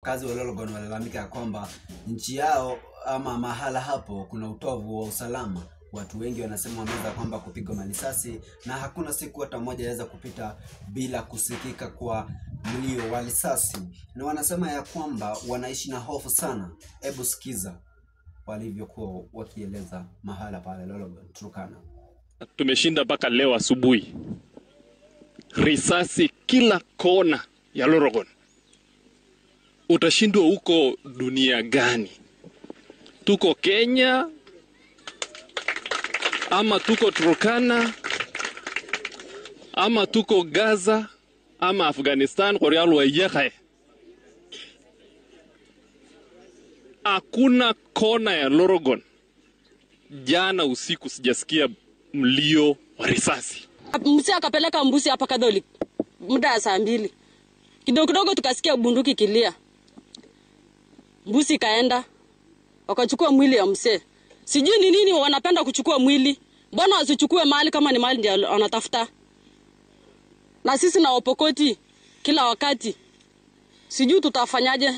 Wakazi wa Lolgon walalamika kwamba nchi yao ama mahala hapo kuna utovu wa usalama. Watu wengi wanasema wameweza kwamba kupigwa risasi na hakuna siku hata moja yaweza kupita bila kusikika kwa mlio wa risasi. Na wanasema ya kwamba wanaishi na hofu sana. Hebu sikiza walivyokuwa wakieleza mahala pale Lolgon, Turkana. Tumeshinda mpaka leo asubuhi. Risasi kila kona ya Lolgon. Utashindwa huko dunia gani? Tuko Kenya ama tuko Turkana ama tuko Gaza ama Afghanistan, Korea Lwaiyakai. Hakuna kona ya Lolgon jana usiku sijasikia mlio wa risasi. Msi akapeleka mbuzi hapa Catholic muda wa saa 2. Kidogo tukasikia bunduki kilia. Mbuzi kaenda wakachukua mwili ya msee. Sijui ni nini wanapenda kuchukua mwili. Mbona wasichukue mali kama ni mali ndio wanatafuta? Na sisi na Wapokoti kila wakati. Sijui tutafanyaje.